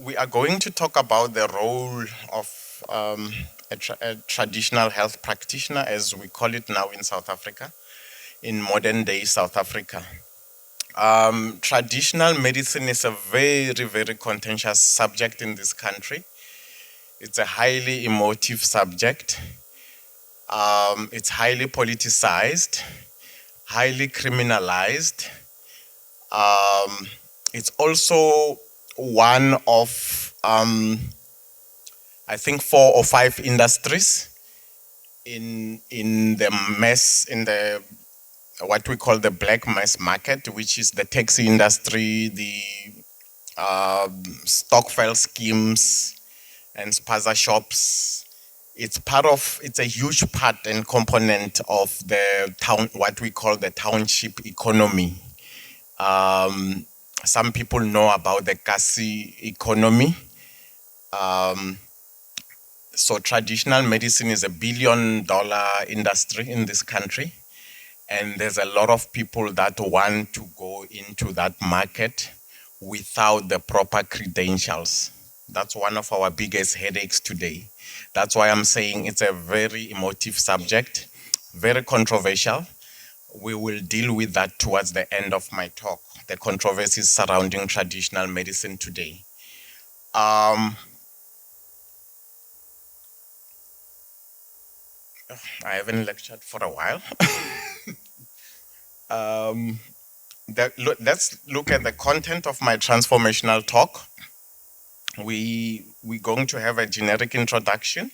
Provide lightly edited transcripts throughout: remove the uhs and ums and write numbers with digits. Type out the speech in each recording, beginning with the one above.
we are going to talk about the role of a traditional health practitioner, as we call it now in South Africa, in modern day South Africa. Traditional medicine is a very, very contentious subject in this country. It's a highly emotive subject. It's highly politicized, highly criminalized. It's also one of, I think, 4 or 5 industries in the what we call the black mass market, which is the taxi industry, the stockfile schemes, and spaza shops. It's a huge part and component of the town, what we call the township economy. Some people know about the Kasi economy. So traditional medicine is $1 billion industry in this country. And there's a lot of people that want to go into that market without the proper credentials. That's one of our biggest headaches today. That's why I'm saying it's a very emotive subject, very controversial. We will deal with that towards the end of my talk, the controversies surrounding traditional medicine today. I haven't lectured for a while. Let's look at the content of my transformational talk. We're going to have a generic introduction.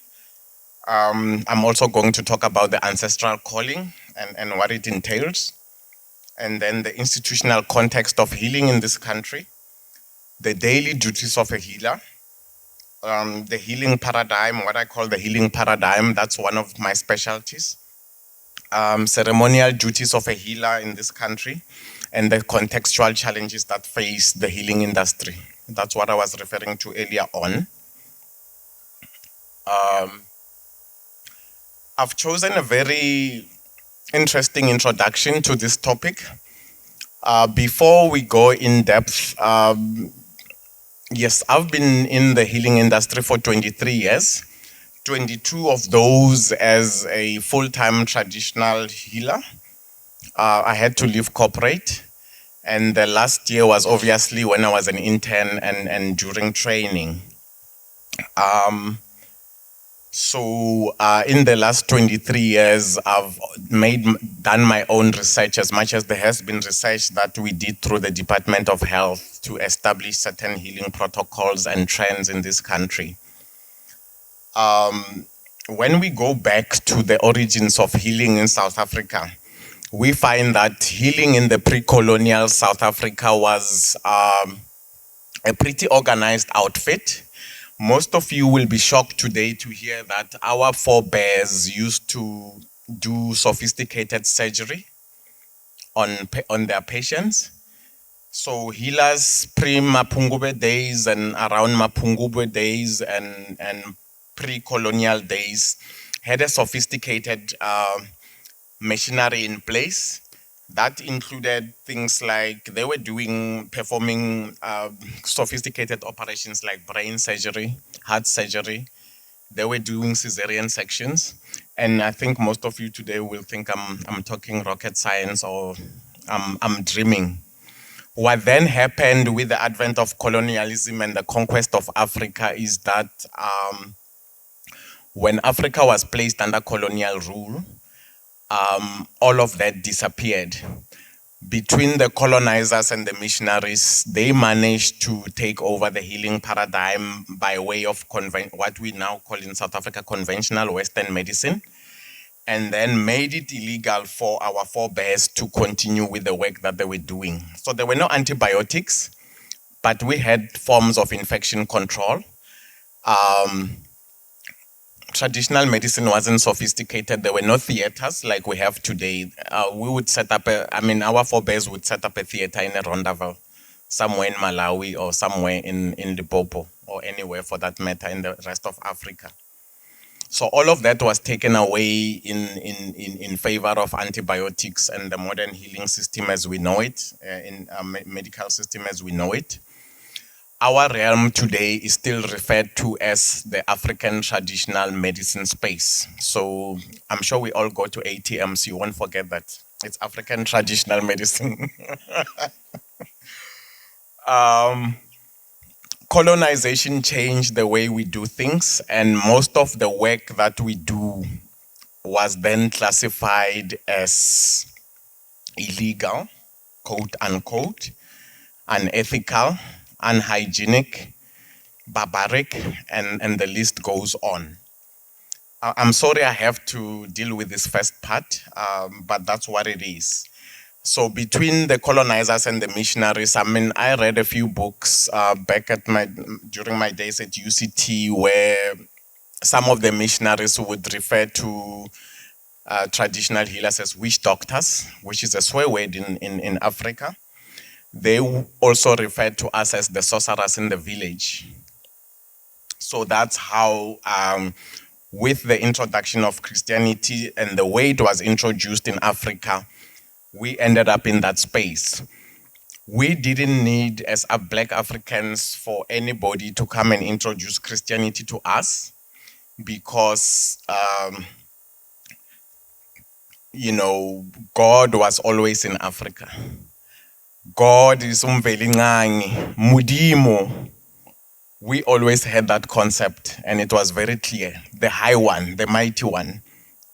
I'm also going to talk about the ancestral calling and what it entails, and then the institutional context of healing in this country, the daily duties of a healer, the healing paradigm, what I call the healing paradigm, that's one of my specialties, ceremonial duties of a healer in this country, and the contextual challenges that face the healing industry. That's what I was referring to earlier on. I've chosen a very interesting introduction to this topic. Before we go in depth, yes, I've been in the healing industry for 23 years, 22 of those as a full-time traditional healer. I had to leave corporate, and the last year was obviously when I was an intern and during training. So in the last 23 years, I've done my own research, as much as there has been research that we did through the Department of Health to establish certain healing protocols and trends in this country. When we go back to the origins of healing in South Africa, we find that healing in the pre-colonial South Africa was a pretty organized outfit. Most of you will be shocked today to hear that our forebears used to do sophisticated surgery on their patients. So healers pre-Mapungubwe days and around Mapungubwe days and pre-colonial days had a sophisticated machinery in place. That included things like they were performing sophisticated operations like brain surgery, heart surgery. They were doing cesarean sections. And I think most of you today will think I'm talking rocket science or I'm dreaming. What then happened with the advent of colonialism and the conquest of Africa is that when Africa was placed under colonial rule, all of that disappeared. Between the colonizers and the missionaries, they managed to take over the healing paradigm by way of what we now call in South Africa conventional Western medicine, and then made it illegal for our forebears to continue with the work that they were doing. So there were no antibiotics, but we had forms of infection control. Traditional medicine wasn't sophisticated. There were no theaters like we have today. We would set up our forebears would set up a theater in a Rondaville, somewhere in Malawi or somewhere in Limpopo, or anywhere for that matter in the rest of Africa. So all of that was taken away in favor of antibiotics and the modern healing system as we know it, medical system as we know it. our realm today is still referred to as the African traditional medicine space. So I'm sure we all go to ATMs, you won't forget that. It's African traditional medicine. Colonization changed the way we do things, and most of the work that we do was then classified as illegal, quote unquote, unethical, unhygienic, barbaric, and the list goes on. I'm sorry I have to deal with this first part, but that's what it is. So between the colonizers and the missionaries, I mean, I read a few books back at during my days at UCT, where some of the missionaries would refer to traditional healers as witch doctors, which is a swear word in Africa. They also referred to us as the sorcerers in the village. So that's how, with the introduction of Christianity and the way it was introduced in Africa, we ended up in that space. We didn't need, as Black Africans, for anybody to come and introduce Christianity to us, because God was always in Africa. God is umvelingangi, mudimo. We always had that concept, and it was very clear. The high one, the mighty one.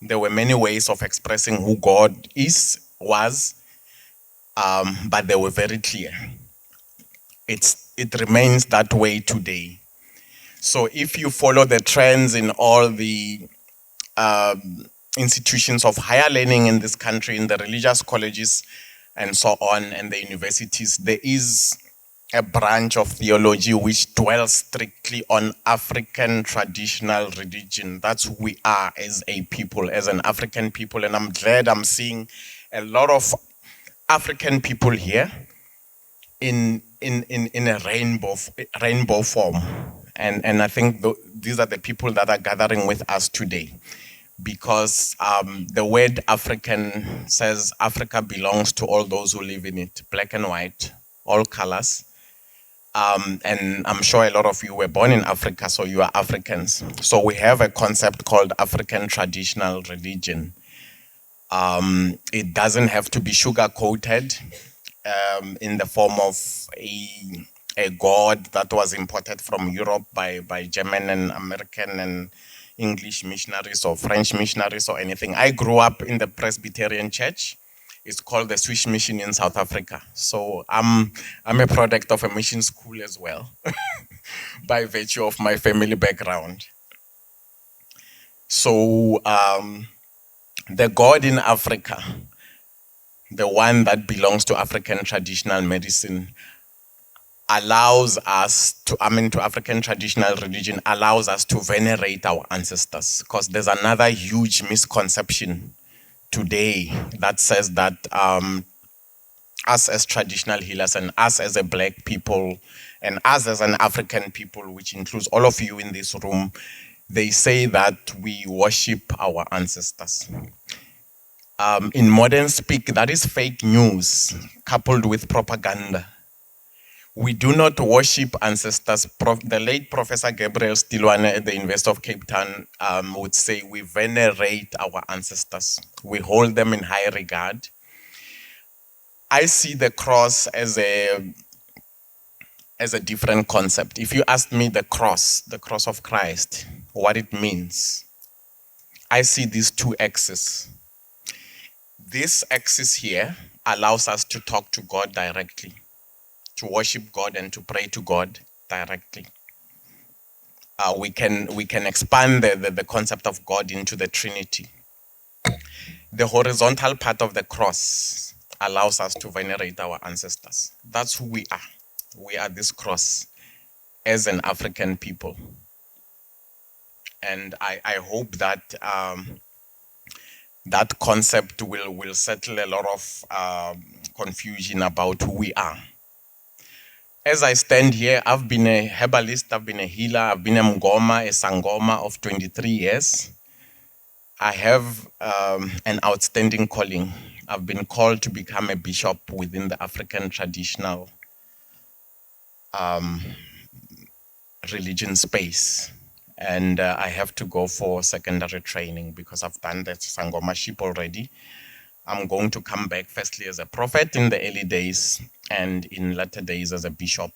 There were many ways of expressing who God was, but they were very clear. It remains that way today. So if you follow the trends in all the institutions of higher learning in this country, in the religious colleges and so on, and the universities, there is a branch of theology which dwells strictly on African traditional religion. That's who we are as a people, as an African people. And I'm glad I'm seeing a lot of African people here in a rainbow form. And I think these are the people that are gathering with us today, because the word African says Africa belongs to all those who live in it, black and white, all colors. And I'm sure a lot of you were born in Africa, so you are Africans. So we have a concept called African traditional religion. It doesn't have to be sugar-coated in the form of a god that was imported from Europe by German and American and English missionaries or French missionaries or anything. I grew up in the Presbyterian church. It's called the Swiss Mission in South Africa. So I'm a product of a mission school as well, by virtue of my family background. So the God in Africa, the one that belongs to African traditional medicine, allows us to, to African traditional religion, allows us to venerate our ancestors. Because there's another huge misconception today that says that us as traditional healers and us as a black people and us as an African people, which includes all of you in this room, they say that we worship our ancestors. In modern speak, that is fake news coupled with propaganda. We do not worship ancestors. The late Professor Gabriel Stilwane at the University of Cape Town would say we venerate our ancestors. We hold them in high regard. I see the cross as a different concept. If you ask me the cross of Christ, what it means, I see these two axes. This axis here allows us to talk to God directly, to worship God and to pray to God directly. We can expand the concept of God into the Trinity. The horizontal part of the cross allows us to venerate our ancestors. That's who we are. We are this cross as an African people. And I hope that that concept will settle a lot of confusion about who we are. As I stand here, I've been a herbalist, I've been a healer, I've been a mngoma, a sangoma of 23 years. I have an outstanding calling. I've been called to become a bishop within the African traditional religion space. And I have to go for secondary training because I've done that sangomanship already. I'm going to come back firstly as a prophet in the early days and in latter days as a bishop.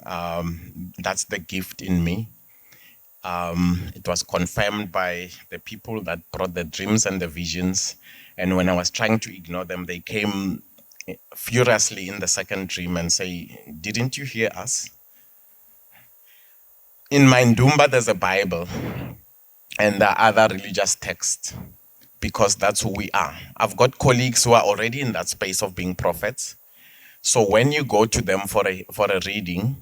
That's the gift in me. It was confirmed by the people that brought the dreams and the visions. And when I was trying to ignore them, they came furiously in the second dream and say, "Didn't you hear us?" In my Ndumba, there's a Bible and there are other religious texts because that's who we are. I've got colleagues who are already in that space of being prophets. So when you go to them for a reading,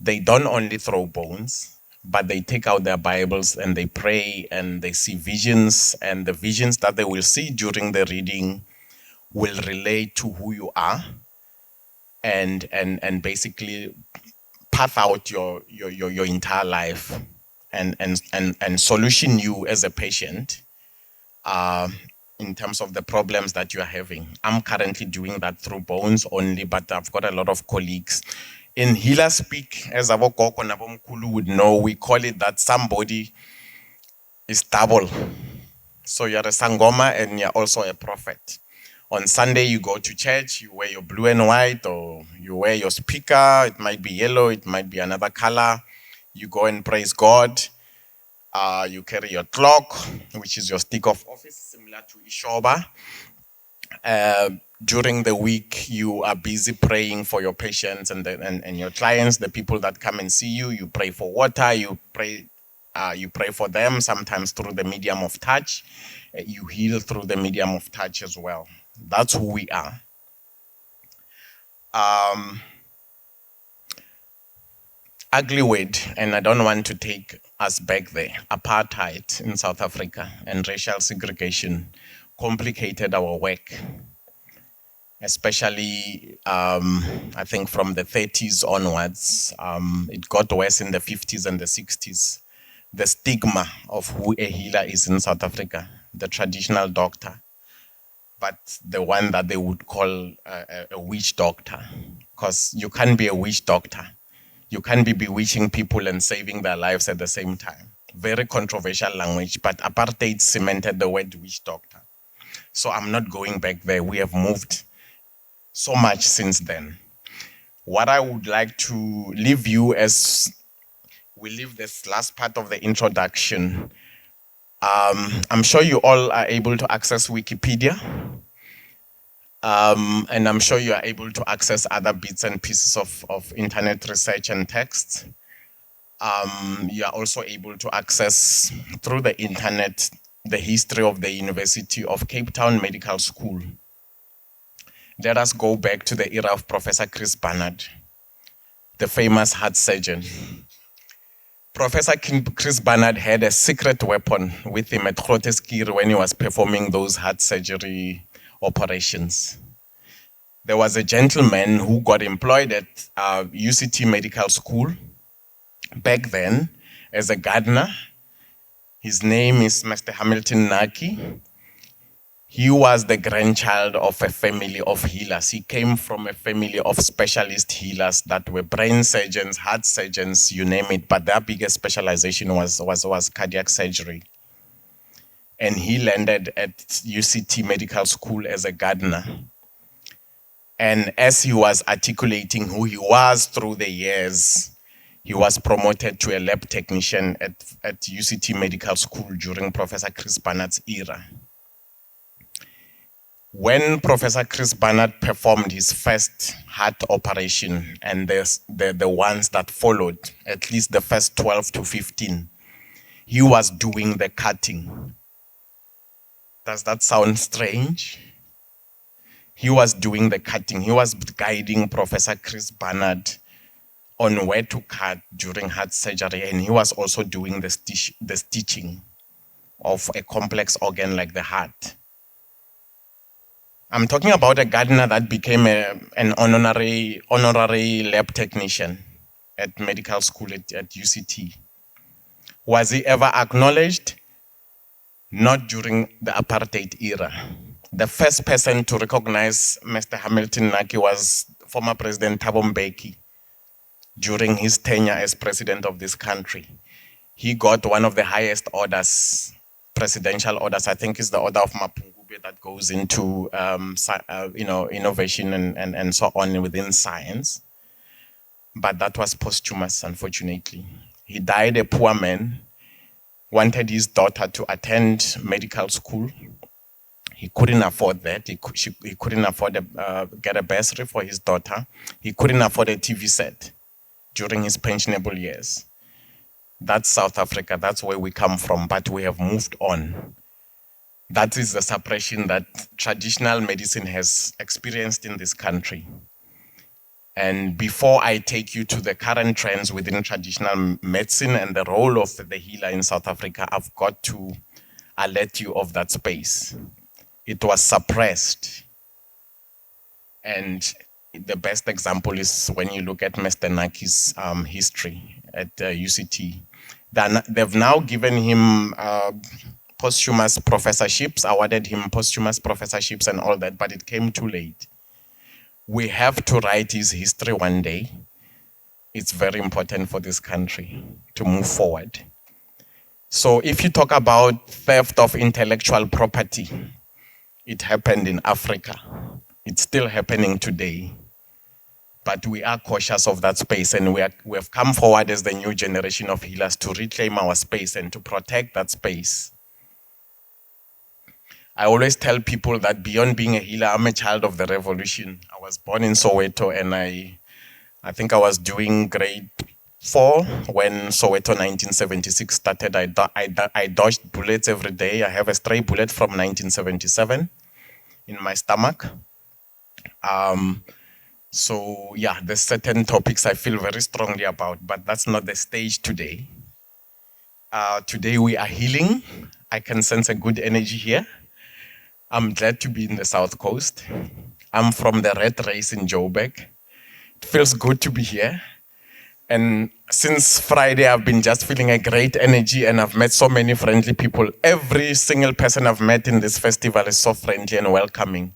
they don't only throw bones, but they take out their Bibles and they pray and they see visions, and the visions that they will see during the reading will relate to who you are and basically path out your entire life and solution you as a patient in terms of the problems that you are having. I'm currently doing that through bones only, but I've got a lot of colleagues. In healer speak, as Avokoko Nabomkulu would know, we call it that somebody is double. So you're a sangoma and you're also a prophet. On Sunday, you go to church, you wear your blue and white, or you wear your speaker. It might be yellow, it might be another color. You go and praise God. You carry your clock, which is your stick of office, similar to Ishoba. During the week, you are busy praying for your patients and your clients, the people that come and see you. You pray for water, you pray for them, sometimes through the medium of touch. You heal through the medium of touch as well. That's who we are. Ugly word, and I don't want to take us back there. Apartheid in South Africa and racial segregation complicated our work, especially I think from the 30s onwards. It got worse in the 50s and the 60s. The stigma of who a healer is in South Africa, the traditional doctor, but the one that they would call a witch doctor, because you can't be a witch doctor. You can't be bewitching people and saving their lives at the same time. Very controversial language, but apartheid cemented the word witch doctor. So I'm not going back there. We have moved so much since then. What I would like to leave you as we leave this last part of the introduction, I'm sure you all are able to access Wikipedia. And I'm sure you are able to access other bits and pieces of internet research and text. You are also able to access through the internet the history of the University of Cape Town Medical School. Let us go back to the era of Professor Chris Barnard, the famous heart surgeon. Professor Chris Barnard had a secret weapon with him at Groote when he was performing those heart surgery operations. There was a gentleman who got employed at UCT Medical School back then as a gardener. His name is Mr. Hamilton Naki. He was the grandchild of a family of healers. He came from a family of specialist healers that were brain surgeons, heart surgeons, you name it, but their biggest specialization was cardiac surgery. And he landed at UCT Medical School as a gardener. And as he was articulating who he was through the years, he was promoted to a lab technician at UCT Medical School during Professor Chris Barnard's era. When Professor Chris Barnard performed his first heart operation, and the ones that followed, at least the first 12 to 15, he was doing the cutting. Does that sound strange? He was doing the cutting. He was guiding Professor Chris Barnard on where to cut during heart surgery, and he was also doing the stitching of a complex organ like the heart. I'm talking about a gardener that became an honorary lab technician at medical school at UCT. Was he ever acknowledged? Not during the apartheid era. The first person to recognize Mr. Hamilton Naki was former President Thabo Mbeki during his tenure as president of this country. He got one of the highest orders, presidential orders. I think it's the order of Mapungube that goes into innovation and so on within science. But that was posthumous, unfortunately. He died a poor man, wanted his daughter to attend medical school. He couldn't afford that. He couldn't afford get a bursary for his daughter. He couldn't afford a TV set during his pensionable years. That's South Africa. That's where we come from, but we have moved on. That is the suppression that traditional medicine has experienced in this country. And before I take you to the current trends within traditional medicine and the role of the healer in South Africa, I've got to alert you of that space. It was suppressed. And the best example is when you look at Mr. Naki's history at UCT. They've now given him posthumous professorships, awarded him posthumous professorships and all that, but it came too late. We have to write his history one day. It's very important for this country to move forward. So if you talk about theft of intellectual property, it happened in Africa. It's still happening today. But we are cautious of that space, and we have come forward as the new generation of healers to reclaim our space and to protect that space. I always tell people that beyond being a healer, I'm a child of the revolution. I was born in Soweto, and I think I was doing grade 4 when Soweto 1976 started. I dodged bullets every day. I have a stray bullet from 1977 in my stomach. So yeah, there's certain topics I feel very strongly about, but that's not the stage today. Today we are healing. I can sense a good energy here. I'm glad to be in the South Coast. I'm from the red race in Joburg. It feels good to be here. And since Friday, I've been just feeling a great energy, and I've met so many friendly people. Every single person I've met in this festival is so friendly and welcoming.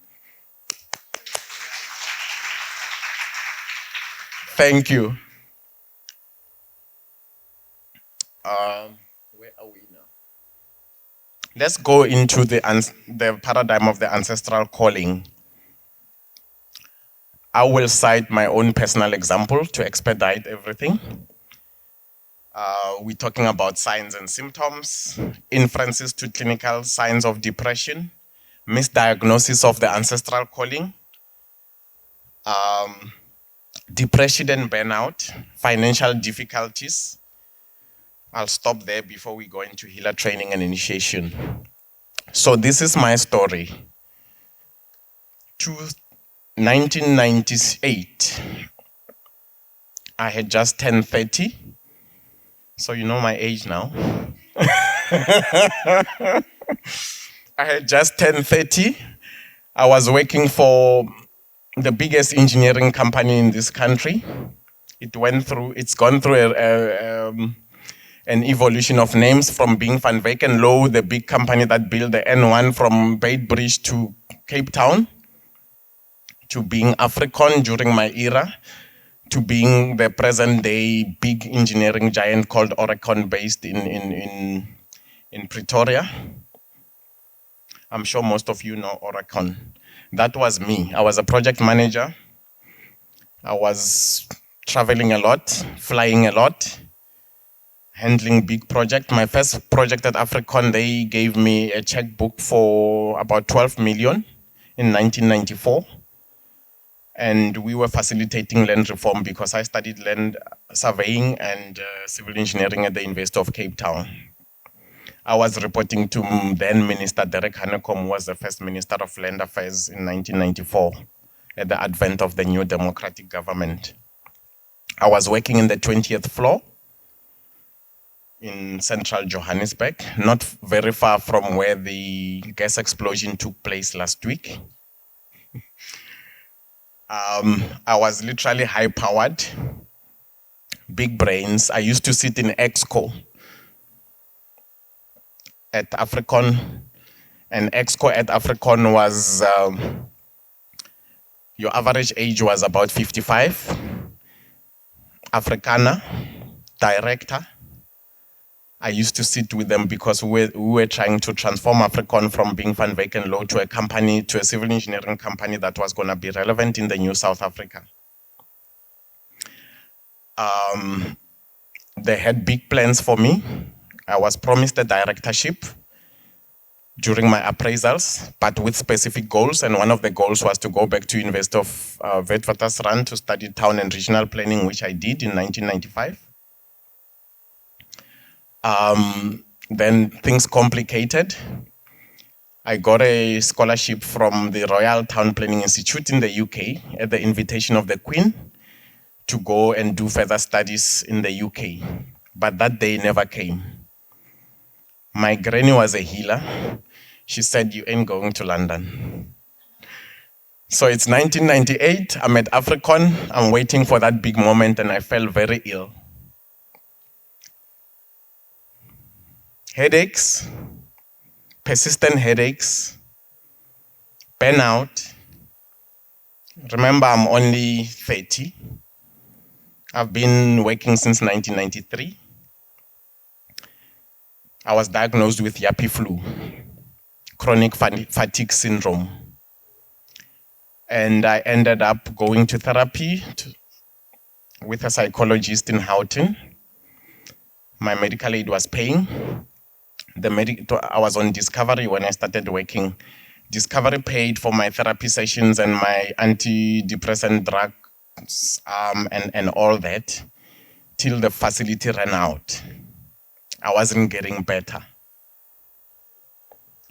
Thank you. Where are we now? Let's go into the paradigm of the ancestral calling. I will cite my own personal example to expedite everything. We're talking about signs and symptoms, inferences to clinical signs of depression, misdiagnosis of the ancestral calling, depression and burnout, financial difficulties. I'll stop there before we go into healer training and initiation. So this is my story. 1998, I had just turned 30. So you know my age now. I had just turned 30. I was working for the biggest engineering company in this country. It's gone through an evolution of names from being Van Wyk and Lowe, the big company that built the N1 from Beitbridge to Cape Town, to being Africon during my era, to being the present day big engineering giant called Oricon, based in Pretoria. I'm sure most of you know Oricon. That was me. I was a project manager. I was traveling a lot, flying a lot, handling big projects. My first project at Africon, they gave me a checkbook for about 12 million in 1994. And we were facilitating land reform because I studied land surveying and civil engineering at the University of Cape Town. I was reporting to then Minister Derek Hanekom, who was the first Minister of Land Affairs in 1994 at the advent of the new democratic government. I was working in the 20th floor in central Johannesburg, not very far from where the gas explosion took place last week. I was literally high-powered, big brains. I used to sit in Exco at Africon, and Exco at Africon was, your average age was about 55. Afrikaner, director. I used to sit with them because we were trying to transform Africon from being Van Wyk and Low to a civil engineering company that was going to be relevant in the new South Africa. They had big plans for me. I was promised a directorship during my appraisals, but with specific goals. And one of the goals was to go back to University of Witwatersrand to study town and regional planning, which I did in 1995. Then things complicated. I got a scholarship from the Royal Town Planning Institute in the UK at the invitation of the Queen to go and do further studies in the UK. But that day never came. My granny was a healer. She said, "You ain't going to London." So it's 1998, I'm at Africon, I'm waiting for that big moment, and I fell very ill. Headaches, persistent headaches, burnout. Remember, I'm only 30. I've been working since 1993. I was diagnosed with yappy flu, chronic fatigue syndrome. And I ended up going to therapy with a psychologist in Houghton. My medical aid was paying. I was on Discovery when I started working. Discovery paid for my therapy sessions and my antidepressant drugs and all that till the facility ran out. I wasn't getting better.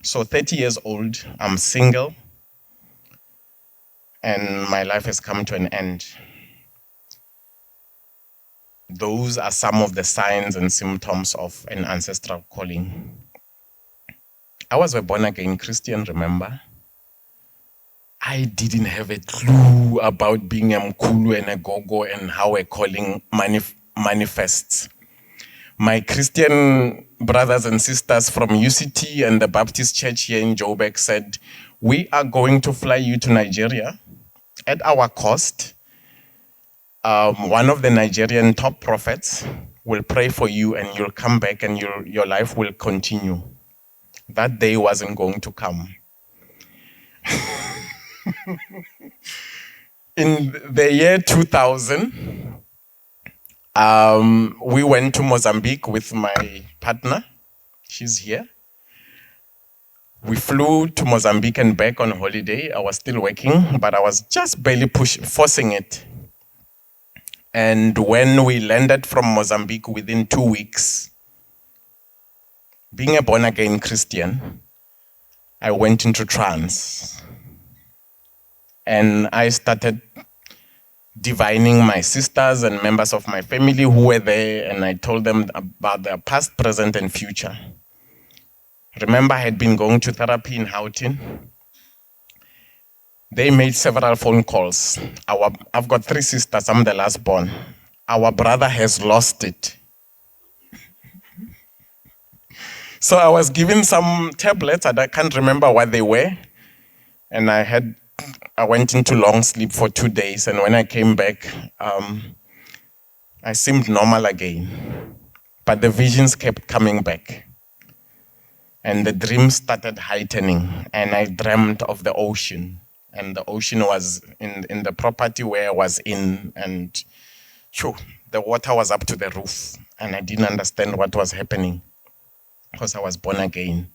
So 30 years old, I'm single, and my life has come to an end. Those are some of the signs and symptoms of an ancestral calling. I was a born-again Christian, remember? I didn't have a clue about being a Mkulu and a Gogo and how a calling manifests. My Christian brothers and sisters from UCT and the Baptist Church here in Joburg said, "We are going to fly you to Nigeria at our cost. One of the Nigerian top prophets will pray for you and you'll come back and your life will continue." That day wasn't going to come. In the year 2000, we went to Mozambique with my partner. She's here. We flew to Mozambique and back on holiday. I was still working, but I was just barely forcing it. And when we landed from Mozambique within 2 weeks, being a born-again Christian, I went into trance. And I started divining my sisters and members of my family who were there, and I told them about their past, present, and future. Remember, I had been going to therapy in Houghton. They made several phone calls. I've got 3 sisters, I'm the last born. Our brother has lost it. So I was given some tablets, and I can't remember what they were. And I went into long sleep for 2 days, and when I came back, I seemed normal again. But the visions kept coming back. And the dreams started heightening, and I dreamt of the ocean. And the ocean was in the property where I was in, and the water was up to the roof, and I didn't understand what was happening because I was born again.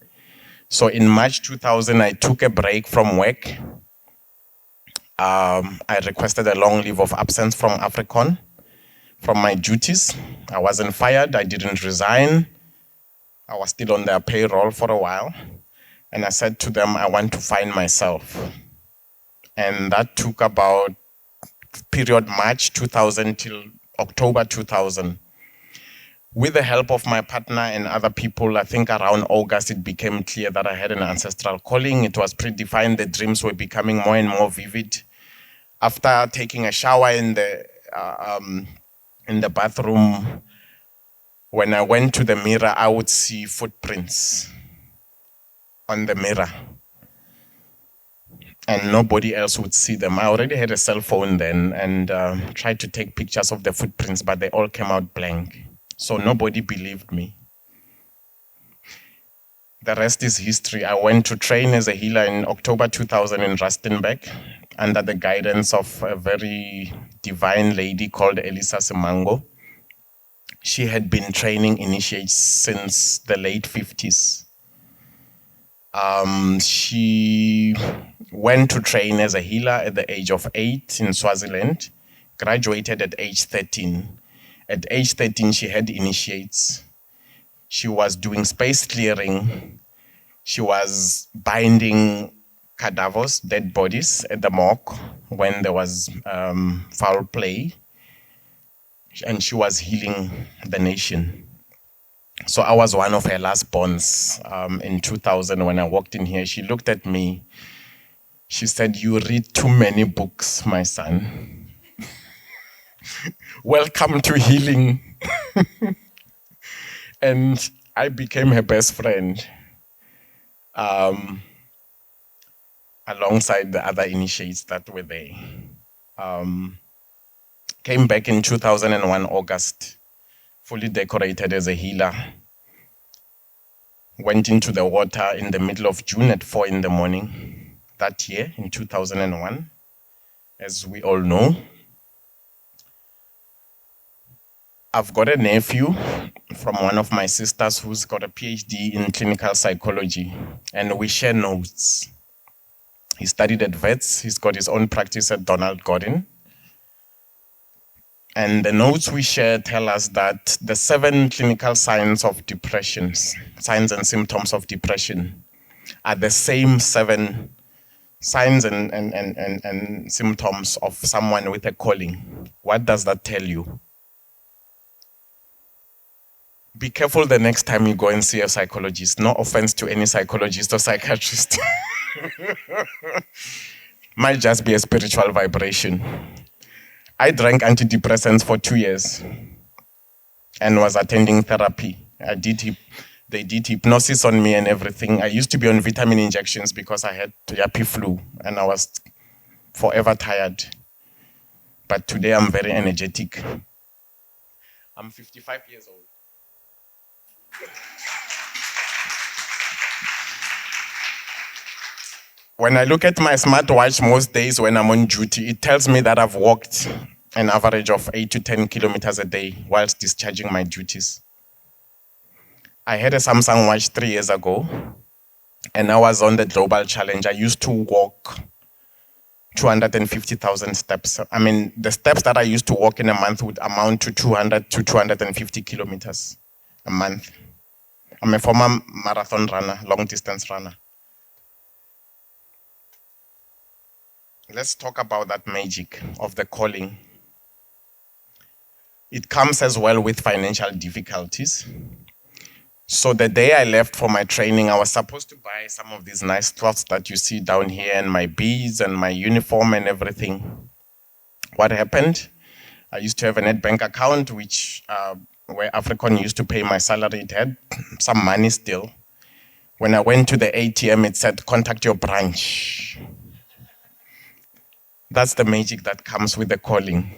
So in March 2000, I took a break from work. I requested a long leave of absence from Africon, from my duties. I wasn't fired, I didn't resign. I was still on their payroll for a while. And I said to them, I want to find myself. And that took about period March 2000 till October 2000. With the help of my partner and other people, I think around August, it became clear that I had an ancestral calling. It was predefined. The dreams were becoming more and more vivid. After taking a shower in the bathroom, when I went to the mirror, I would see footprints on the mirror. and nobody else would see them. I already had a cell phone then and tried to take pictures of the footprints, but they all came out blank. So nobody believed me. The rest is history. I went to train as a healer in October 2000 in Rustenburg under the guidance of a very divine lady called Elisa Simango. She had been training initiates since the late 50s. She went to train as a healer at the age of 8 in Swaziland, graduated at age 13. At age 13, she had initiates. She was doing space clearing. She was binding cadavers, dead bodies at the morgue when there was foul play. And she was healing the nation. So I was one of her last borns in 2000 when I walked in here. She looked at me. She said, "You read too many books, my son. Welcome to healing." And I became her best friend alongside the other initiates that were there. Came back in 2001, August, fully decorated as a healer. Went into the water in the middle of June at 4 in the morning that year in 2001, as we all know. I've got a nephew from one of my sisters who's got a PhD in clinical psychology, and we share notes. He studied at Vets. He's got his own practice at Donald Gordon. And the notes we share tell us that the 7 clinical signs of depression, signs and symptoms of depression, are the same 7 signs and symptoms of someone with a calling. What does that tell you? Be careful the next time you go and see a psychologist. No offense to any psychologist or psychiatrist. Might just be a spiritual vibration. I drank antidepressants for 2 years and was attending therapy. They did hypnosis on me and everything. I used to be on vitamin injections because I had yappy flu and I was forever tired. But today I'm very energetic. I'm 55 years old. When I look at my smartwatch most days when I'm on duty, it tells me that I've walked an average of 8 to 10 kilometers a day whilst discharging my duties. I had a Samsung watch 3 years ago, and I was on the global challenge. I used to walk 250,000 steps. I mean, the steps that I used to walk in a month would amount to 200 to 250 kilometers a month. I'm a former marathon runner, long distance runner. Let's talk about that magic of the calling. It comes as well with financial difficulties. So the day I left for my training, I was supposed to buy some of these nice cloths that you see down here and my beads and my uniform and everything. What happened? I used to have a net bank account where African used to pay my salary. It had some money still. When I went to the ATM, it said, "Contact your branch." That's the magic that comes with the calling.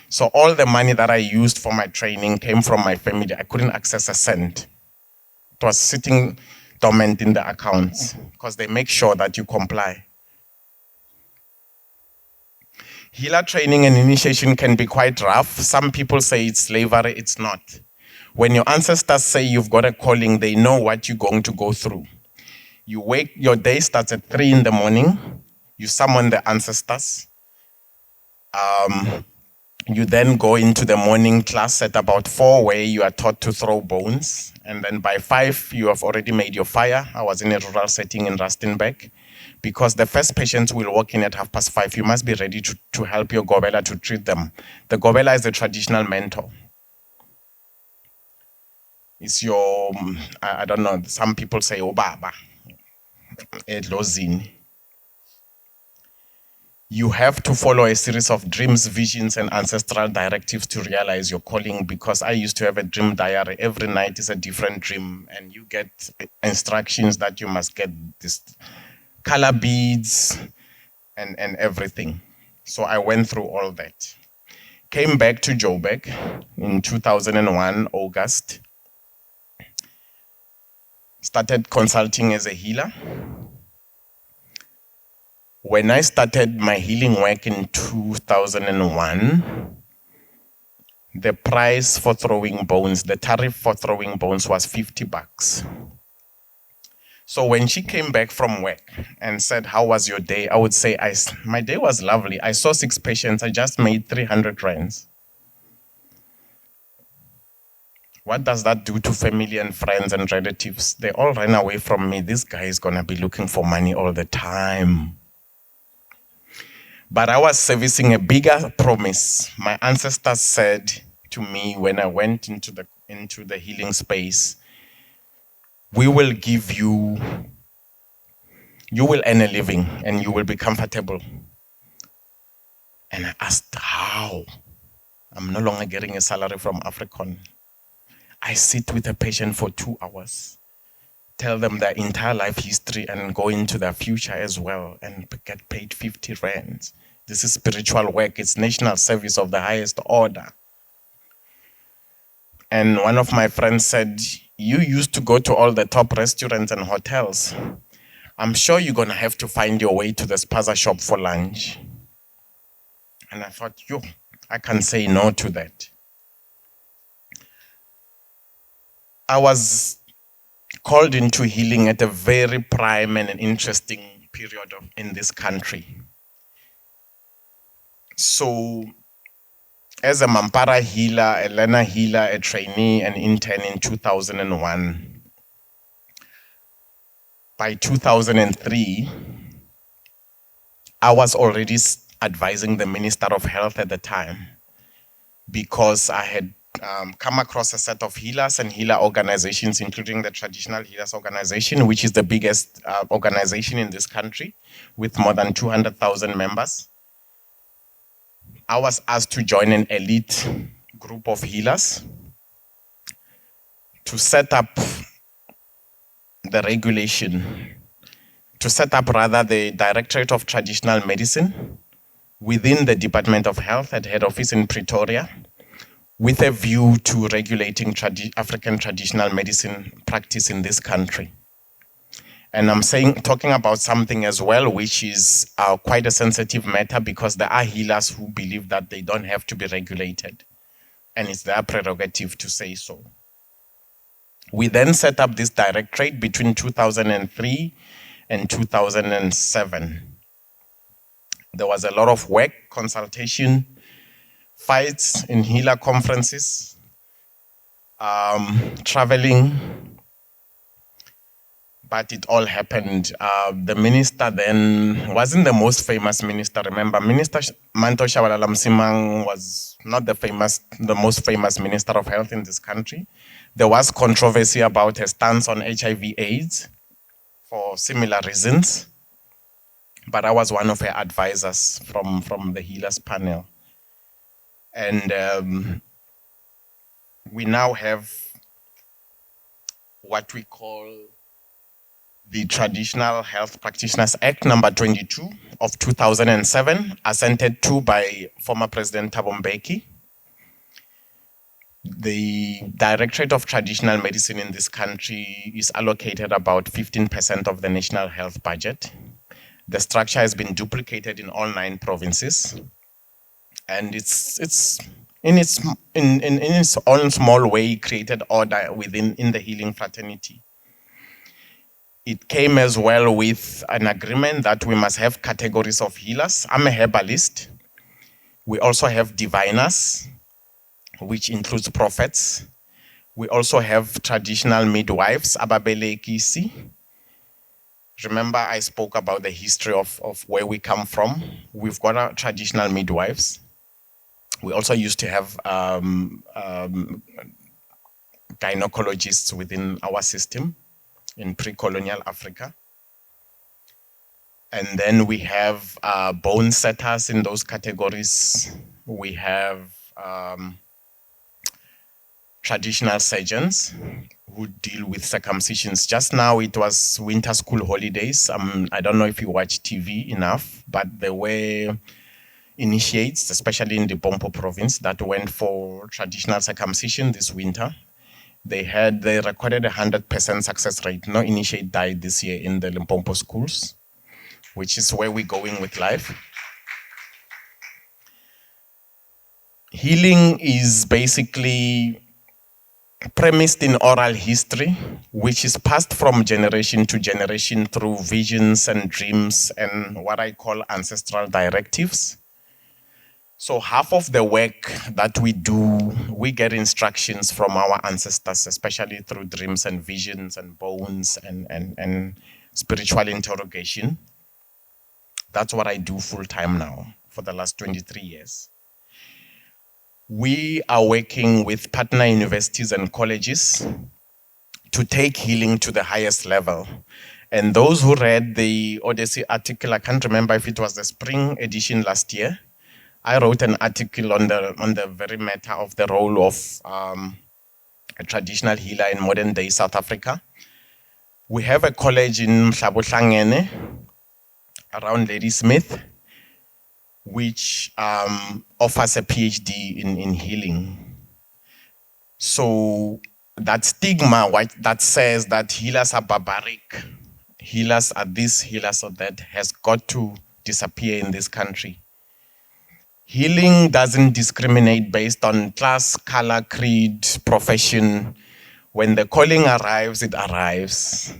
So all the money that I used for my training came from my family. I couldn't access a cent. It was sitting dormant in the accounts because they make sure that you comply. Healer training and initiation can be quite rough. Some people say it's slavery. It's not. When your ancestors say you've got a calling, they know what you're going to go through. You wake, your day starts at 3 in the morning. You summon the ancestors. You then go into the morning class at about 4 where you are taught to throw bones. And then by 5, you have already made your fire. I was in a rural setting in Rustenburg. Because the first patients will walk in at 5:30, you must be ready to help your gobela to treat them. The gobela is the traditional mentor. It's your, I don't know, some people say, "Obaba," Edlozini. You have to follow a series of dreams, visions, and ancestral directives to realize your calling, because I used to have a dream diary. Every night is a different dream, and you get instructions that you must get this color beads, and everything. So I went through all that. Came back to Joburg in 2001, August. Started consulting as a healer. When I started my healing work in 2001, the price for throwing bones, the tariff for throwing bones was $50. So when she came back from work and said, "How was your day?" I would say, my day was lovely. I saw 6 patients. I just made 300 rands. What does that do to family and friends and relatives? They all ran away from me. This guy is going to be looking for money all the time. But I was servicing a bigger promise. My ancestors said to me when I went into the healing space, "We will give you will earn a living and you will be comfortable." And I asked, how? I'm no longer getting a salary from African. I sit with a patient for 2 hours, tell them their entire life history and go into their future as well and get paid 50 rands. This is spiritual work. It's national service of the highest order. And one of my friends said, "You used to go to all the top restaurants and hotels. I'm sure you're going to have to find your way to the spaza shop for lunch." And I thought, I can't say no to that. I was called into healing at a very prime and an interesting period in this country. So, as a Mampara healer, a learner healer, a trainee, an intern in 2001, by 2003, I was already advising the Minister of Health at the time because I had come across a set of healers and healer organizations, including the Traditional Healers Organization, which is the biggest organization in this country with more than 200,000 members. I was asked to join an elite group of healers to set up the regulation, to set up rather the Directorate of Traditional Medicine within the Department of Health at head office in Pretoria, with a view to regulating African traditional medicine practice in this country. And I'm talking about something as well, which is quite a sensitive matter because there are healers who believe that they don't have to be regulated, and it's their prerogative to say so. We then set up this directorate between 2003 and 2007. There was a lot of work, consultation, fights in healer conferences, traveling, but it all happened. The minister then wasn't the most famous minister. Remember, Minister Manto Shabalala Msimang was not the most famous minister of health in this country. There was controversy about her stance on HIV/AIDS for similar reasons, but I was one of her advisors from the healers panel. And we now have what we call the Traditional Health Practitioners Act number 22 of 2007, assented to by former President Thabo Mbeki. The Directorate of Traditional Medicine in this country is allocated about 15% of the national health budget. The structure has been duplicated in all 9 provinces. And it's in its own small way created order in the healing fraternity. It came as well with an agreement that we must have categories of healers. I'm a herbalist. We also have diviners, which includes prophets. We also have traditional midwives, ababelekisi. Remember, I spoke about the history of where we come from. We've got our traditional midwives. We also used to have gynecologists within our system in pre-colonial Africa. And then we have bone setters in those categories. We have traditional surgeons who deal with circumcisions. Just now it was winter school holidays. I don't know if you watch TV enough, but there were initiates, especially in the Limpopo province, that went for traditional circumcision this winter. They recorded 100% success rate. No initiate died this year in the Limpopo schools, which is where we're going with life. Healing is basically premised in oral history, which is passed from generation to generation through visions and dreams and what I call ancestral directives. So half of the work that we do, we get instructions from our ancestors, especially through dreams and visions and bones and spiritual interrogation. That's what I do full time now for the last 23 years. We are working with partner universities and colleges to take healing to the highest level. And those who read the Odyssey article, I can't remember if it was the spring edition last year, I wrote an article on the very matter of the role of a traditional healer in modern day South Africa. We have a college in Mhlabohlangene around Ladysmith, which offers a PhD in healing. So that stigma that says that healers are barbaric, healers are this, healers are that, has got to disappear in this country. Healing doesn't discriminate based on class, color, creed, profession. When the calling arrives, it arrives.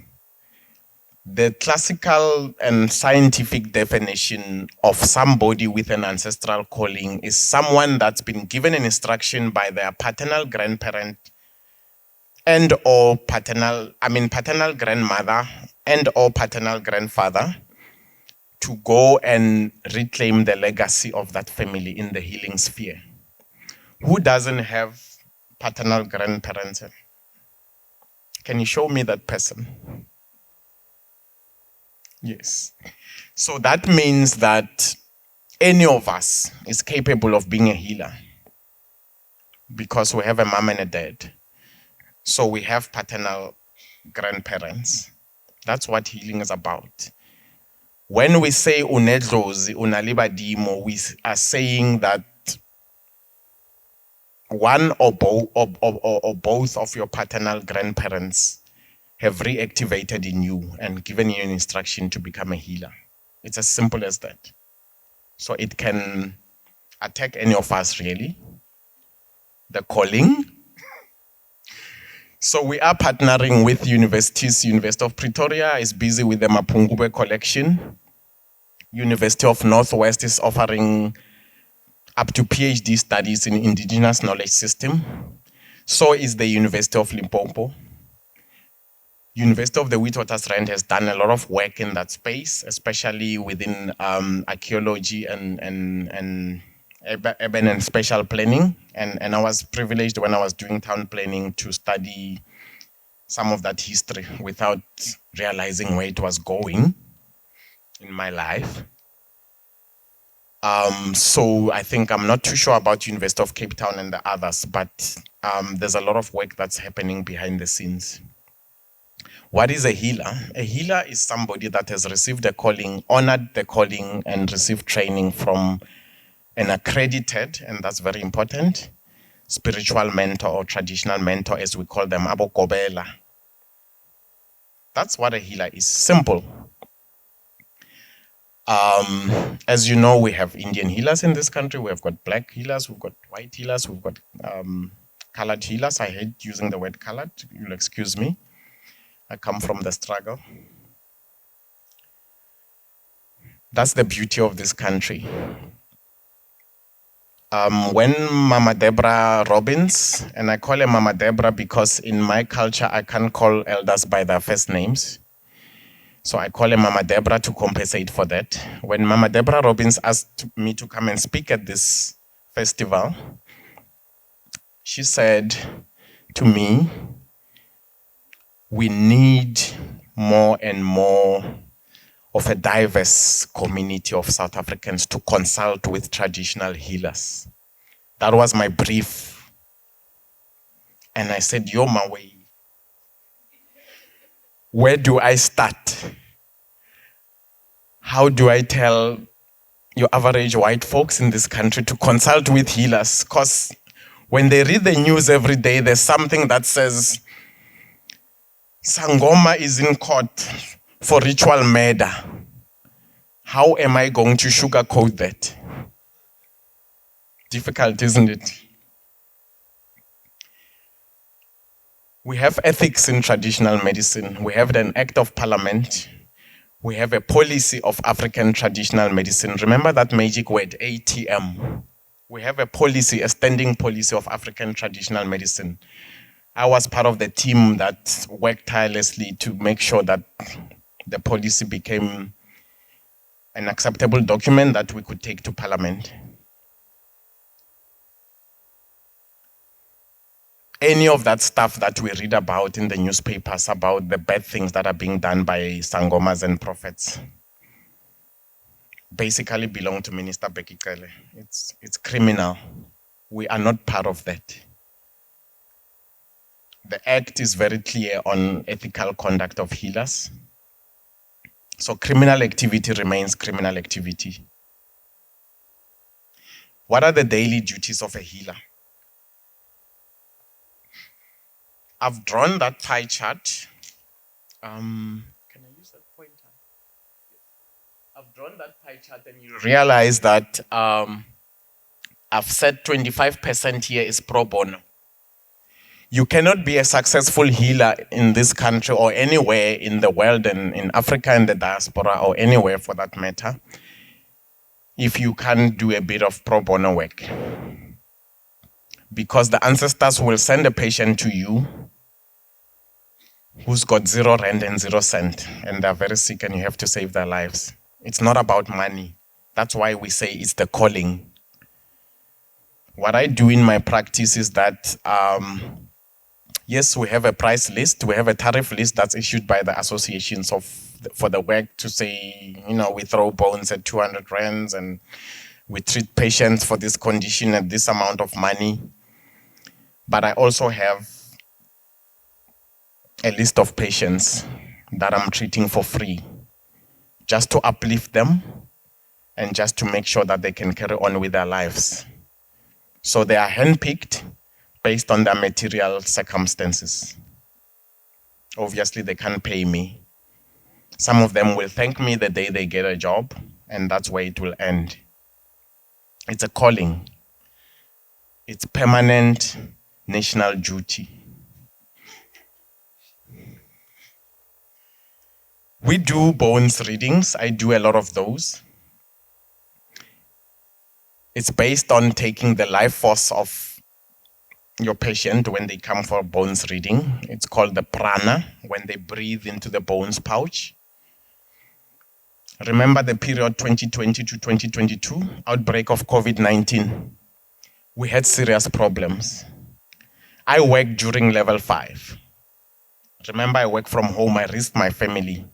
The classical and scientific definition of somebody with an ancestral calling is someone that's been given an instruction by their paternal grandparent and or paternal grandmother and or paternal grandfather to go and reclaim the legacy of that family in the healing sphere. Who doesn't have paternal grandparents? Can you show me that person? Yes. So that means that any of us is capable of being a healer because we have a mom and a dad. So we have paternal grandparents. That's what healing is about. When we say unedlozi, unalibadimo, we are saying that one or both of your paternal grandparents have reactivated in you and given you an instruction to become a healer. It's as simple as that. So it can attack any of us, really. The calling. So we are partnering with universities. University of Pretoria is busy with the Mapungube collection. University of Northwest is offering up to PhD studies in indigenous knowledge system. So is the University of Limpopo. University of the Witwatersrand has done a lot of work in that space, especially within archaeology and urban and spatial planning. And I was privileged when I was doing town planning to study some of that history without realizing where it was going in my life. So I think I'm not too sure about University of Cape Town and the others, but there's a lot of work that's happening behind the scenes. What is a healer? A healer is somebody that has received a calling, honored the calling, and received training from an accredited, and that's very important, spiritual mentor or traditional mentor, as we call them, abokobela. That's what a healer is. Simple. As you know, we have Indian healers in this country. We have got black healers, we've got white healers, we've got colored healers. I hate using the word colored. You'll excuse me. I come from the struggle. That's the beauty of this country. When Mama Deborah Robbins, and I call her Mama Deborah because in my culture, I can't call elders by their first names. So I call her Mama Deborah to compensate for that. When Mama Deborah Robbins asked me to come and speak at this festival, she said to me, we need more and more of a diverse community of South Africans to consult with traditional healers. That was my brief. And I said, you're my way. Where do I start? How do I tell your average white folks in this country to consult with healers? Because when they read the news every day, there's something that says sangoma is in court for ritual murder. How am I going to sugarcoat that? Difficult, isn't it? We have ethics in traditional medicine. We have an act of parliament. We have a policy of African traditional medicine. Remember that magic word, ATM. We have a policy, a standing policy of African traditional medicine. I was part of the team that worked tirelessly to make sure that the policy became an acceptable document that we could take to parliament. Any of that stuff that we read about in the newspapers about the bad things that are being done by sangomas and prophets basically belong to Minister Becky Cele. It's criminal. We are not part of that. The Act is very clear on ethical conduct of healers. So criminal activity remains criminal activity. What are the daily duties of a healer? I've drawn that pie chart. Can I use that pointer? I've drawn that pie chart and you realize that I've said 25% here is pro bono. You cannot be a successful healer in this country or anywhere in the world and in Africa and the diaspora or anywhere for that matter if you can't do a bit of pro bono work. Because the ancestors will send a patient to you who's got 0 rand and 0 cent and they're very sick and you have to save their lives. It's not about money. That's why we say it's the calling. What I do in my practice is that, yes, we have a price list. We have a tariff list that's issued by the associations for the work to say, we throw bones at 200 rands and we treat patients for this condition at this amount of money. But I also have a list of patients that I'm treating for free, just to uplift them and just to make sure that they can carry on with their lives. So they are handpicked based on their material circumstances. Obviously, they can't pay me. Some of them will thank me the day they get a job, and that's where it will end. It's a calling. It's permanent national duty. We do bones readings. I do a lot of those. It's based on taking the life force of your patient when they come for a bones reading. It's called the prana, when they breathe into the bones pouch. Remember the period 2020 to 2022, outbreak of COVID-19. We had serious problems. I worked during level 5. Remember, I work from home, I risked my family.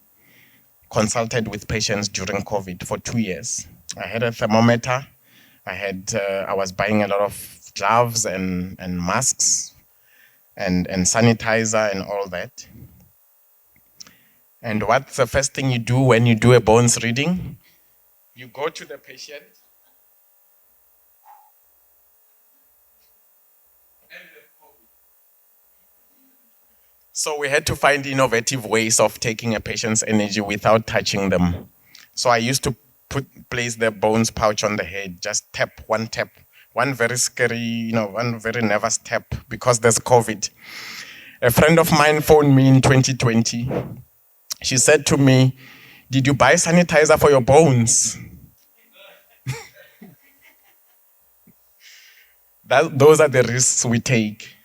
Consulted with patients during COVID for 2 years. I had a thermometer. I was buying a lot of gloves and masks and sanitizer and all that. And what's the first thing you do when you do a bones reading? You go to the patient So we had to find innovative ways of taking a patient's energy without touching them. So I used to place the bones pouch on the head, just tap, one very scary, one very nervous tap because there's COVID. A friend of mine phoned me in 2020. She said to me, "Did you buy sanitizer for your bones?" Those are the risks we take.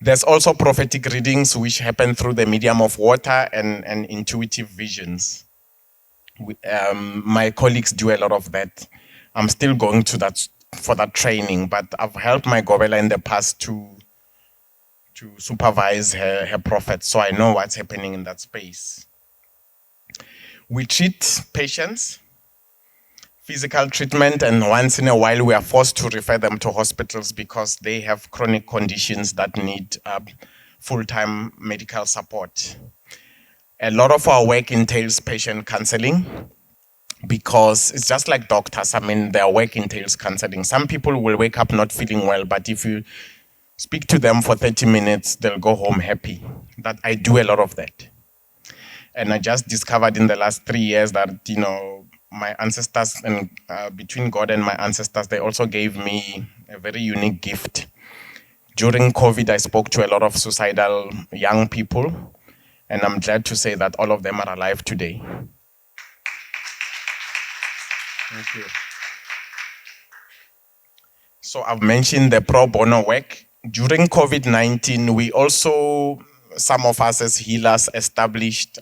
There's also prophetic readings which happen through the medium of water and intuitive visions. My colleagues do a lot of that. I'm still going to that for that training, but I've helped my Gobela in the past to supervise her prophets, so I know what's happening in that space. We treat patients, physical treatment, and once in a while we are forced to refer them to hospitals because they have chronic conditions that need full-time medical support. A lot of our work entails patient counseling because it's just like doctors. I mean, their work entails counseling. Some people will wake up not feeling well, but if you speak to them for 30 minutes, they'll go home happy. That I do a lot of that. And I just discovered in the last 3 years that, my ancestors, and between God and my ancestors, they also gave me a very unique gift. During COVID, I spoke to a lot of suicidal young people, and I'm glad to say that all of them are alive today. Thank you. So I've mentioned the pro bono work. During COVID-19, we also, some of us as healers, established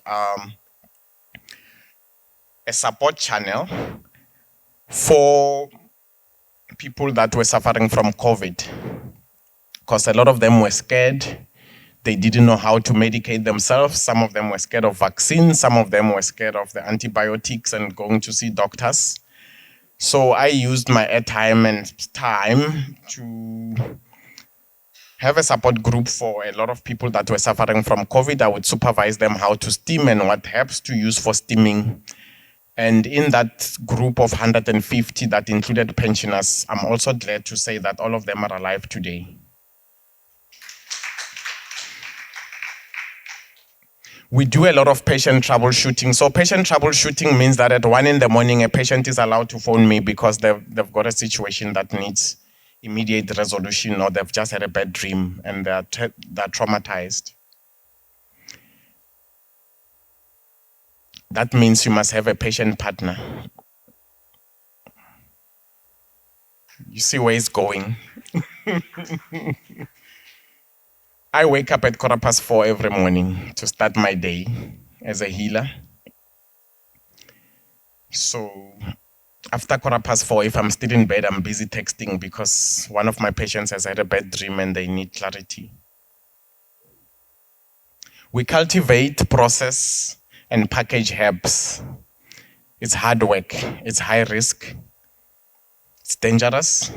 a support channel for people that were suffering from COVID. Because a lot of them were scared. They didn't know how to medicate themselves. Some of them were scared of vaccines. Some of them were scared of the antibiotics and going to see doctors. So I used my airtime and time to have a support group for a lot of people that were suffering from COVID. I would supervise them how to steam and what herbs to use for steaming. And in that group of 150 that included pensioners, I'm also glad to say that all of them are alive today. We do a lot of patient troubleshooting. So patient troubleshooting means that at 1 a.m, a patient is allowed to phone me because they've got a situation that needs immediate resolution, or they've just had a bad dream and they're traumatized. That means you must have a patient partner. You see where it's going. I wake up at 4:15 every morning to start my day as a healer. So after 4:15, if I'm still in bed, I'm busy texting because one of my patients has had a bad dream and they need clarity. We cultivate, process, and package herbs. It's hard work, it's high risk, it's dangerous.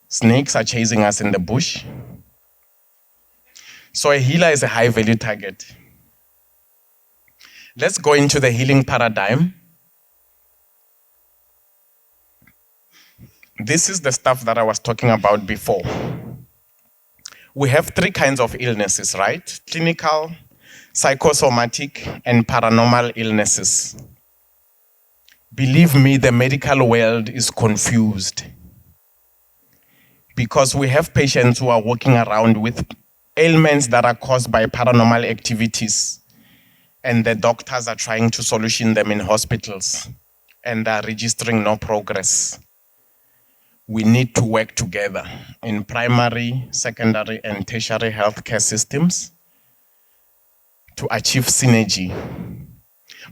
Snakes are chasing us in the bush. So a healer is a high value target. Let's go into the healing paradigm. This is the stuff that I was talking about before. We have 3 kinds of illnesses, right? Clinical, psychosomatic, and paranormal illnesses. Believe me, the medical world is confused because we have patients who are walking around with ailments that are caused by paranormal activities, and the doctors are trying to solution them in hospitals and are registering no progress. We need to work together in primary, secondary, and tertiary healthcare systems to achieve synergy.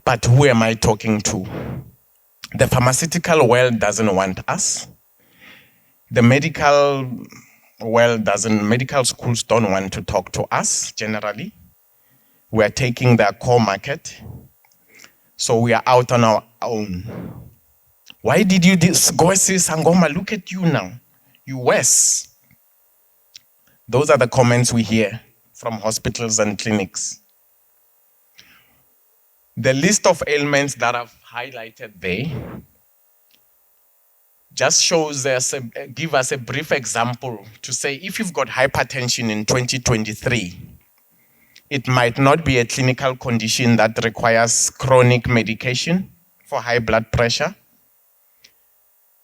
But who am I talking to? The pharmaceutical world doesn't want us. The medical world doesn't, medical schools don't want to talk to us generally. We are taking their core market. So we are out on our own. Why did you go see sangoma? Look at you now. You worse. Those are the comments we hear from hospitals and clinics. The list of ailments that I've highlighted there just shows us, give us a brief example to say if you've got hypertension in 2023, it might not be a clinical condition that requires chronic medication for high blood pressure.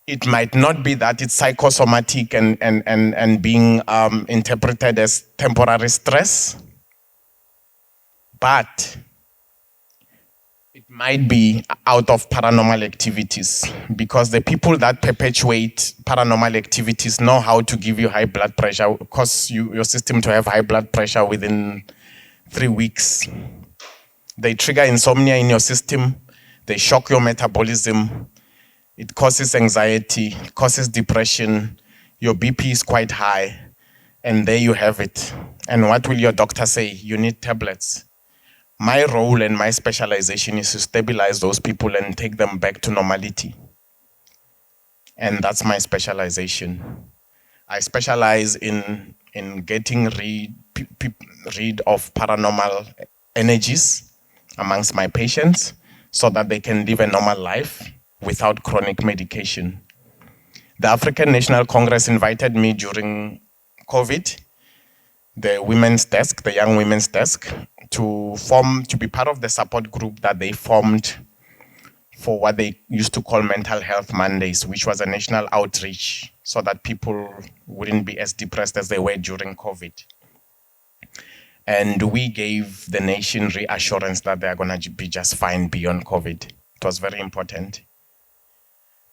It might not be that it's psychosomatic and being interpreted as temporary stress, but it might be out of paranormal activities, because the people that perpetuate paranormal activities know how to give you high blood pressure, cause your system to have high blood pressure within 3 weeks. They trigger insomnia in your system, they shock your metabolism, it causes anxiety, it causes depression, your BP is quite high, and there you have it. And what will your doctor say? You need tablets. My role and my specialization is to stabilize those people and take them back to normality. And that's my specialization. I specialize in getting rid of paranormal energies amongst my patients so that they can live a normal life without chronic medication. The African National Congress invited me during COVID, the women's desk, the young women's desk, to be part of the support group that they formed for what they used to call Mental Health Mondays, which was a national outreach so that people wouldn't be as depressed as they were during COVID. And we gave the nation reassurance that they are going to be just fine beyond COVID. It was very important.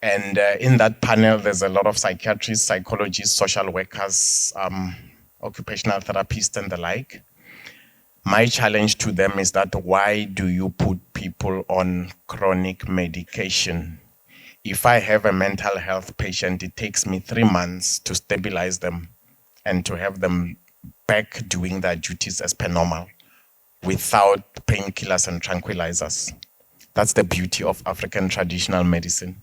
And in that panel, there's a lot of psychiatrists, psychologists, social workers, occupational therapists, and the like. My challenge to them is that why do you put people on chronic medication? If I have a mental health patient, it takes me 3 months to stabilize them and to have them back doing their duties as per normal without painkillers and tranquilizers. That's the beauty of African traditional medicine.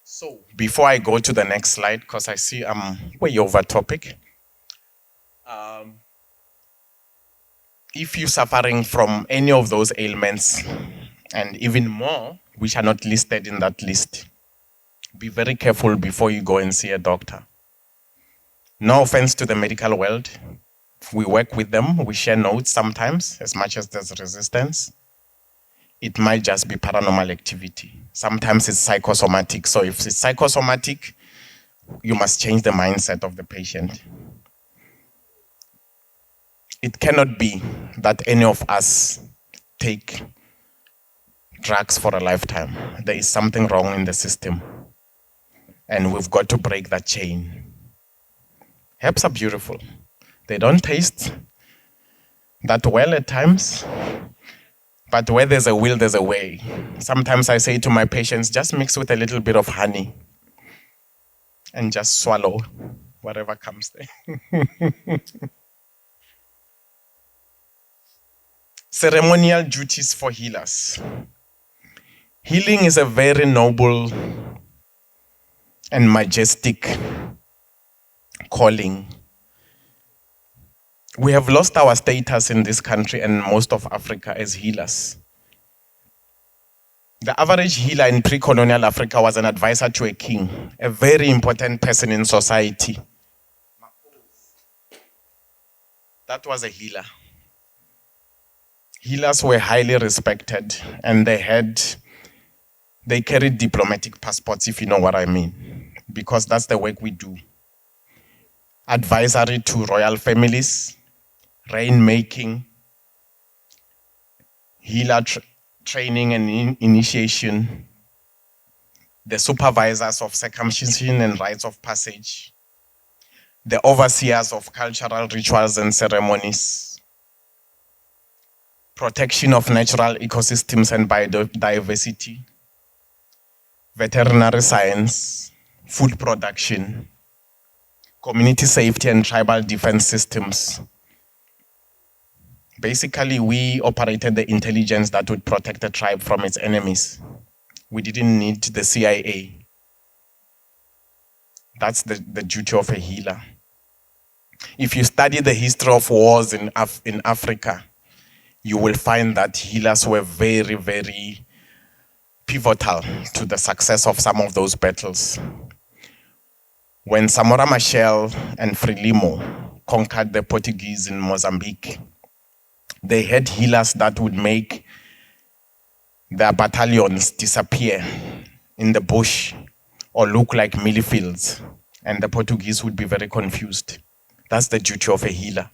So before I go to the next slide, because I see I'm way over topic. If you're suffering from any of those ailments, and even more, which are not listed in that list, be very careful before you go and see a doctor. No offense to the medical world. We work with them, we share notes sometimes, as much as there's resistance. It might just be paranormal activity. Sometimes it's psychosomatic. So if it's psychosomatic, you must change the mindset of the patient. It cannot be that any of us take drugs for a lifetime. There is something wrong in the system. And we've got to break that chain. Herbs are beautiful. They don't taste that well at times. But where there's a will, there's a way. Sometimes I say to my patients, just mix with a little bit of honey and just swallow whatever comes there. Ceremonial duties for healers. Healing is a very noble and majestic calling. We have lost our status in this country and most of Africa as healers. The average healer in pre-colonial Africa was an advisor to a king, a very important person in society. That was a healer. Healers were highly respected and they carried diplomatic passports, if you know what I mean, because that's the work we do. Advisory to royal families, rainmaking, healer training and initiation, the supervisors of circumcision and rites of passage, the overseers of cultural rituals and ceremonies, protection of natural ecosystems and biodiversity, veterinary science, food production, community safety and tribal defense systems. Basically, we operated the intelligence that would protect the tribe from its enemies. We didn't need the CIA. That's the duty of a healer. If you study the history of wars in Africa, you will find that healers were very, very pivotal to the success of some of those battles. When Samora Machel and Frelimo conquered the Portuguese in Mozambique, they had healers that would make their battalions disappear in the bush or look like mealie fields, and the Portuguese would be very confused. That's the duty of a healer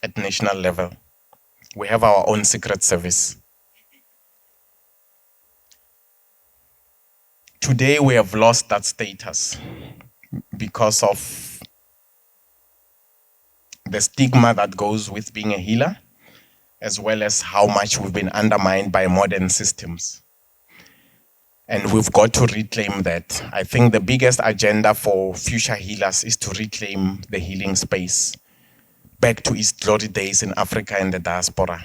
at national level. We have our own secret service. Today we have lost that status because of the stigma that goes with being a healer, as well as how much we've been undermined by modern systems. And we've got to reclaim that. I think the biggest agenda for future healers is to reclaim the healing space back to its glory days in Africa and the diaspora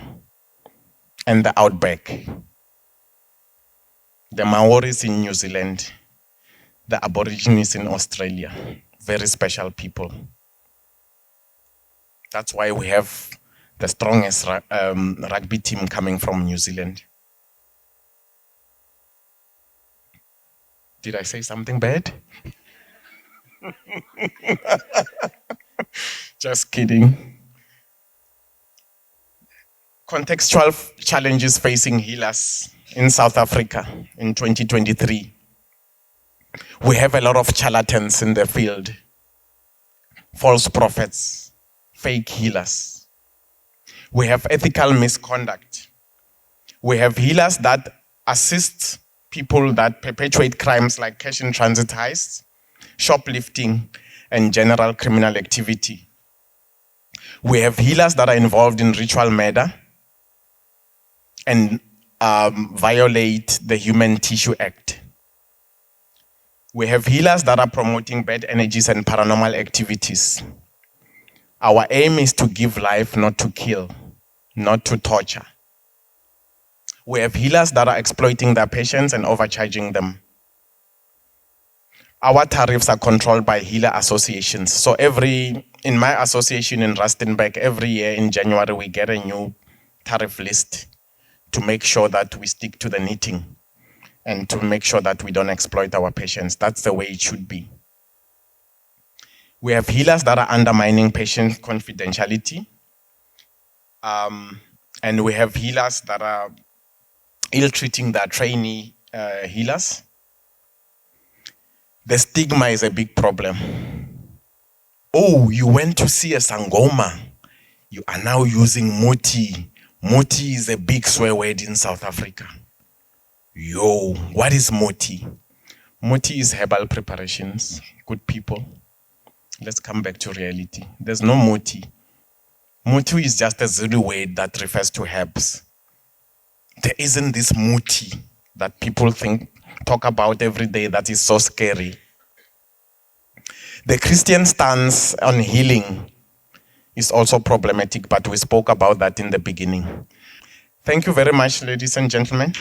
and the outback. The Maoris in New Zealand, the Aborigines in Australia, very special people. That's why we have the strongest rugby team coming from New Zealand. Did I say something bad? Just kidding. Contextual challenges facing healers in South Africa in 2023. We have a lot of charlatans in the field, false prophets, fake healers. We have ethical misconduct. We have healers that assist people that perpetuate crimes like cash in transit heists, shoplifting, and general criminal activity. We have healers that are involved in ritual murder and violate the Human Tissue Act. We have healers that are promoting bad energies and paranormal activities. Our aim is to give life, not to kill, not to torture. We have healers that are exploiting their patients and overcharging them. Our tariffs are controlled by healer associations. So in my association in Rustenburg, every year in January, we get a new tariff list to make sure that we stick to the knitting and to make sure that we don't exploit our patients. That's the way it should be. We have healers that are undermining patient confidentiality. And we have healers that are ill-treating their trainee healers. The stigma is a big problem. Oh, you went to see a sangoma. You are now using moti. Moti is a big swear word in South Africa. Yo, what is moti? Moti is herbal preparations. Good people. Let's come back to reality. There's no moti. Moti is just a Zulu word that refers to herbs. There isn't this muti that people talk about every day that is so scary. The Christian stance on healing is also problematic, but we spoke about that in the beginning. Thank you very much, ladies and gentlemen.